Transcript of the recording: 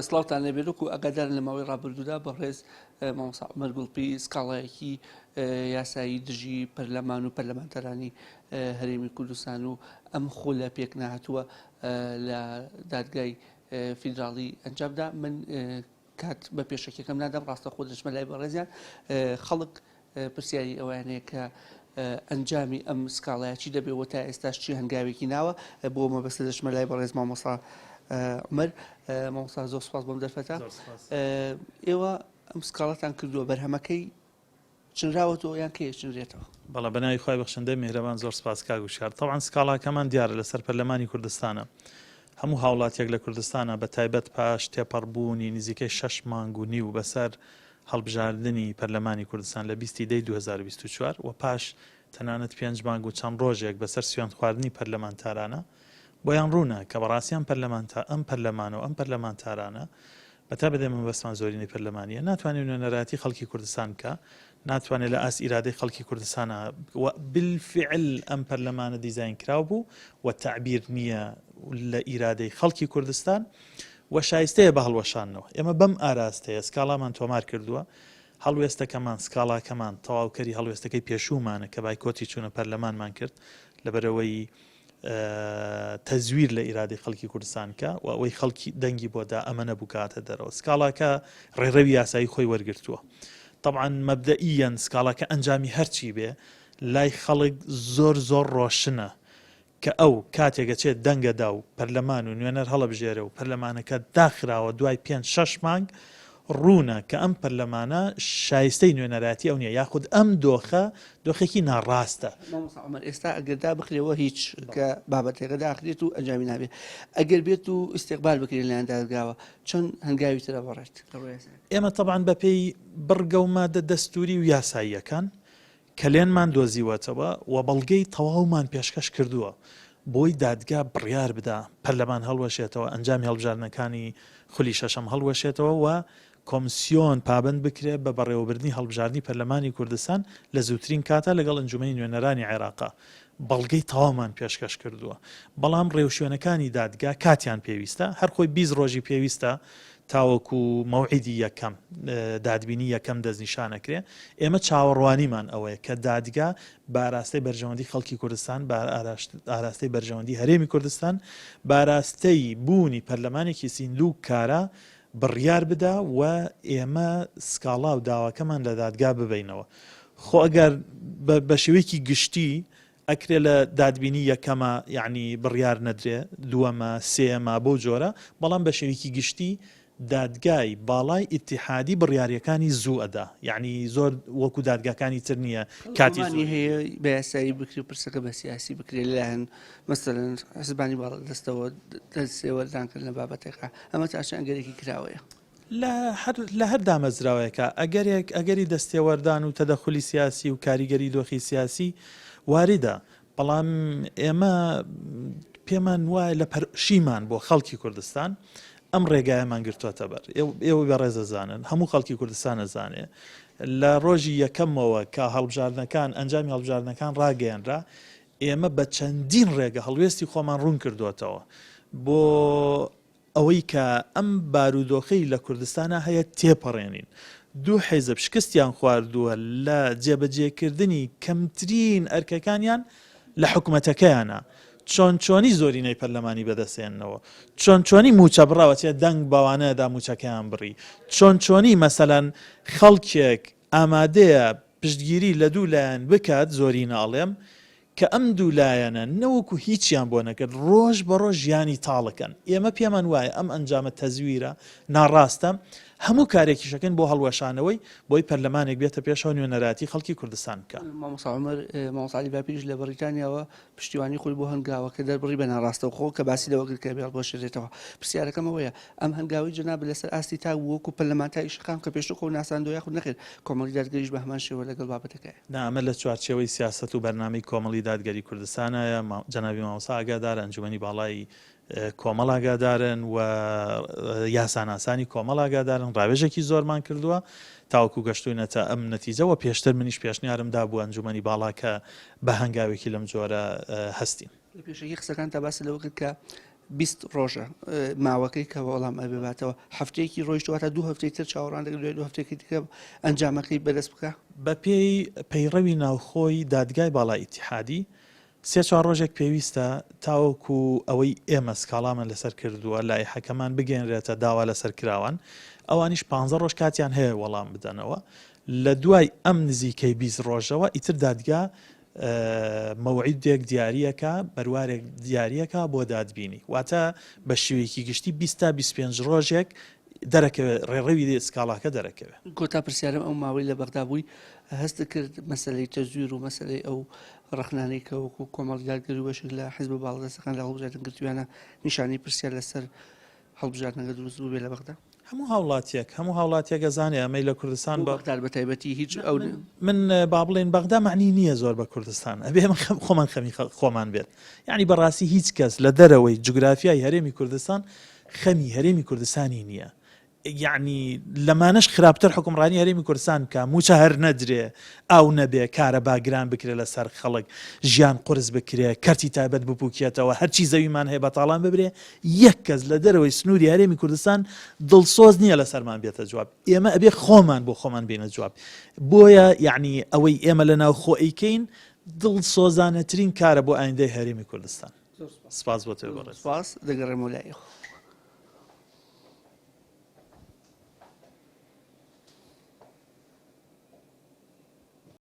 سڵاوتان لەبێت و ئەگادارن لە ماوەی ڕابردوودا بەڕێز مامۆستا عومەر گوڵپی سکاڵایەکی یاسایی دژی پەرلەمان و پەرلەمانتەرانی هەرێمی کوردستان و ئەم خۆ لە پێک نهاتووە لە دادگای فیدراڵی ئەنجامدا. من کات بە پێشەکەکەم نادەم ڕاستە خۆ دەچمە لای بەڕێزیان. خەڵک پرسیاری ئەوانەیە کە ئەنجامی ئەم سکاڵایەکی دەبێەوە تا ئێستاش چی هەنگاوێکی ناوە بۆ مەبەستە دەچمە لای بەڕێز مامۆستا عومەر. مامۆستا زۆر سوپاس بۆم دەرفەتە. ئێوە ئەم سکاڵەتان کردووە بەرهەمەکەی چنراوەتەوە یان کەیە چنرێتەوە؟ بەڵێ بەناوی خۆی بەخشندەی میهرەبان زۆر سپاس کاک وشار. طبعاً سکاڵاکەمان دیارە لەسەر پەرلەمانی کوردستانە. هەموو هاوڵاتیەک لە کوردستانە بە تایبەت پاش تێپەڕبوونی نزیکەی 6 مانگ و نیو بەسەر هەڵبژاردننی پەرلەمانی کوردستان لە 20 دەی 2024 و پاش تەنانەت 5 مانگ و چەند ڕۆژێک بەسەر سوێند خواردنی پەرلەمانتارانە بۆیان ڕوونە کە بەڕاستیان ئەم پەرلەمانە و ئەم پەرلەمانتارانە بەتا بەدەی مەبەستمان زۆرینەی پەرلەمانیە ناتوانێت نوێنەراتی خەڵکی کوردستان بکە، ناتوانێت لە ئاس ئیرادەی خەڵکی کوردستانە بالفعل ئەم پەرلەمانە دیزاین کراو بوو و تعبیر نییە لە ئیرادەی خەڵکی کوردستان و شایستەیە بە هەڵوەشانەوە. ئێمە بەم ئاراستەیە سکاڵامان تۆمار کردووە. هەڵوێستەکەمان سکاڵاکەمان تەواوکەری هەڵوێستەکەی پێشوومانە کە بایکۆتی چوونە پەرلەمانمان کرد لەبەرەوەی تەزویر لە ئیرادەی خەڵکی کوردستان کە و ئەوەی خەڵکی دەنگی بۆدا ئەمە نەبوو کاتە دەرەوە. سکاڵاکە ڕێڕەوی یاسایی خۆی وەرگرتووە. طبعاً مەبدەئیەن سکاڵاکە ئەنجامی هەرچی بێ لای خەڵک زۆر ڕۆشنە کە ئەو کاتێکە چێت دەنگەدا و پەرلەمان و نوێنەر هەڵەبژێرە و پەرلەمانەکە داخراوە دوای 5-6 مانگ ڕوونە کە ئەم پەرلەمانە شایستەی نوێنەراتی ئەو نییە یاخود ئەم دۆخێکی ناڕاستە. ئێستا ئەگەردا بخرێەوە هیچ کە بابەتێکە داخرێت و ئەنجامی نابێت ئەگەر بێت و ئیستیقبال بکرێن لەیان دادگاوە چۆن هەنگاوی ترە بەڕێت؟ ئێمە طبعاً بەپێی بڕگە و مادە دەستوری و یاساییەکان کە لێنمان دۆزیوەتەوە و بەڵگەی تەواومان پێشکەش کردووە بۆی دادگا بڕیار بدا پەرلەمان هەڵوەشێتەوە ئەنجامی هەڵبژاردنەکانی خولی شەشەم هەڵوەشێتەوە و کۆمسیۆن پابند بکرێت بە بەڕێوەبردننی هەڵبژاردننی پەرلەمانی کوردستان لە زووترین کاتە لەگەڵ ئەنجومەنی نوێنەرانی عێراقا بەڵگەی تەواومان پێشکەش کردووە. بەڵام ڕێوشوێنەکانی دادگا کاتیان پێویستە هەر خۆی 20 ڕۆژی پێویستە تاوەکو مەوعیدی یەکەم دادبینی یەکەم دەستنیشانەکرێ. ئێمە چاوەڕوانیمان ئەوەیە کە دادگا باراستەی بەرژەوەندی خەڵکی کوردستان ئاراستەی بەرژەوەندی هەرێمی کوردستان باراستەی بوونی پەرلەمانێکی سیندوو کارە بڕیار بدا و ئێمە سکاڵا و داواکەمان لە دادگا ببینەوە. خۆ ئەگەر بە شێوەیەکی گشتی ئەکرێ لە دادبینی یەکەمە یعنی بڕیار نەدرێ دووەمە سێمە بۆ جۆرە بەڵام بە شێوەیەکی گشتی دادگای باڵای ئیتیحادی بڕیاریەکانی زوو ئەدا یعنی زۆر وەکو دادگاکانی تر نییە کاتی هەیە بە یاسایی بکری و پرسەکە بە سیاسی بکرێت لایەن مەسەلەن حزبانی باڵ دەستەوە دەستێوەردانکرد لە بابەتێکە ئەمە تاچە ئەنگەرێکی کراوەیە لە هەر دامەزراوەیەکە ئەگەری دەستێوەردان و تەدەخلی سیاسی و کاریگەری دۆخی سیاسی واریدە بەڵام ئێمە پێمان وایە لە پەرشیمان بۆ خەڵکی کوردستان ئەم ڕێگایەمان گرتووەتە بەر ئێوە بەڕێزەزانن هەموو خەڵکی کوردستان ئەزانێ لە ڕۆژی یەکەمەوە کە هەڵبژاردنەکان ئەنجامی هەڵبژاردنەکان ڕاگەیەنرا ئێمە بە چەندین ڕێگە هەڵوێستی خۆمان ڕوون کردوێتەوە بۆ ئەوەی کە ئەم بارودۆخەی لە کوردستانە هەیە تێپەڕێنین. دوو حیزب شکستیان خواردووە لە جێبەجێکردنی کەمترین ئەرکەکانیان لە حکوومەتەکەیانە چۆنی زۆرینەی پەرلەمانی بەدەستێنەوە چۆنی موچە بڕاوەتێ دەنگ بەوانەدا موچەکەیان بڕی چۆنی مەسەلەن خەڵکێک ئامادەیە پشتگیری لە دوو لایەن بکات زۆرینە ئەڵێم کە ئەم دوولایەنە نەوەکو هیچیان بۆ نەکرد ڕۆژ بە ڕۆژ ژیانی تاڵەکەن. ئێمە پێمان وایە ئەم ئەنجامە تەزویرە ناڕاستە هەموو کارێکیشەکەن بۆ هەڵوەشانەوەی بۆی پەرلەمانێک بێتە پێشەوە نوێنەراتی خەڵکی کوردستان بکە. مامۆستا عومەر مامۆستا باپیریش لە بەریتانیاوە پشتیوانی خۆی بۆ هەنگاوە کە دەربڕی بە ناڕاستەوە خۆ کە باسی لەوە کرد کە بێڵ بۆ شێتەوە. پرسیارەکەم ئەوەیە ئەم هەنگاوی جەناب لەسەر ئاستی تا وەکو پەرلەمانتاری شقام کە پێشتر خۆ ناساندۆ یاخود نەکرد کۆمەڵی دادگەریش بە هەمان شێوە لەگەڵ بابەتەکەیە. ئەمە لە چوارچێوەی سیاست و بەرنامەی کۆمەڵی دادگەری کوردستانە جەنابی مامۆستا ئاگادار ئەنجومەنی باڵای کۆمەڵ ئاگادارن و یاساناسانی کۆمەڵ ئاگادارن ڕاوێژێکی زۆرمان کردووە تاوەکو گەشتوونەتە ئەم نەتیجەوە پێشتر منیش پێشنیارمدا بوو ئەنجومەنی باڵا کە بە هەنگاوێکی لەم جۆرە هەستین. پێشەکی قسەکان تا باسی لەوە کرد کە 20 ڕۆژە ماوەکەی کە وەڵام ئەبێباتەوە هەفتەیەکی ڕۆیشتواتە 2 هەفتەی تر چاوەڕان دەگرێت 2 هەفتێکی دیکە ئەنجامەکەی بەدەست بکە بە پێی پەیڕەوی ناوخۆی دادگای باڵای ئیتیحادی 3-4 ڕۆژێک پێویستە تاوەکو ئەوەی ئێمە سکاڵامان لەسەر کردووە لای حەکەمان بگەێنرێتە داوا لەسەر کراوان ئەوانیش 15 ڕۆژ کاتیان هەیە وەڵام بدەنەوە لە دوای ئەم نزیکەی 20 ڕۆژەوە ئیتر دادگا مەوعیدێک دیاریەکە بەروارێک دیاریەکە بۆ دادبینی واتە بە شێوەیەکی گشتی 20 تا 25 ڕۆژێک دەرەکەوێت ڕێڕەوی سکاڵاکە دەرەکەوێت گۆتا پرسیارم ئەو ماوەی لە بەغدا بووی هەست کرد مەسلەی تەزویر و مەسلەی ئەو ڕخنانەی کە وەکو کۆمەڵگارگەری وەشک لە حیزب باڵدەستەکان لە هەڵبژاردن گرتویانە نیشانی پرسیار لەسەر هەڵبژاردنەکە دروست بوو بێ لە بەغدا هەموو هاوڵاتیەک ئەزانێ ئەمەی لە کوردستان بەغدار بە تایبەتی هیچ ئەو من با بڵێن بەغدا معنی نییە زۆر بە کوردستان ئەبێ خۆمان خەمی خۆمان بێت یعنی بەڕاستی هیچ کەس لە دەرەوەی جوگرافیای هەرێمی کوردستان خەمی هەرێمی کوردستانی نییە یعنی لەمانەش خراپتر حکومڕانی هەرێمی کوردستان کە موچە هەر نەدرێ ئاو نەبێ کارە باگران بکرێت لەسەر خەڵک ژیان قرس بکرێ کەرتی تایبەت بپوکێتەوە هەرچی زەویمان هەیە بەتاڵان ببرێ یەک کەس لە دەرەوەی سنووری هەرێمی کوردستان دڵسۆز نییە لەسەرمان بێتە جواب ئێمە ئەبێ خۆمان بۆ خۆمان بێنە جواب بۆیە یعنی ئەوەی ئێمە لە ناو خۆئیکەین دڵسۆزانەترین کارە بۆ ئایندەی هەرێمی کوردستان سپاس بۆ تێ بەڕێز سپاس دەگەڕێمە لای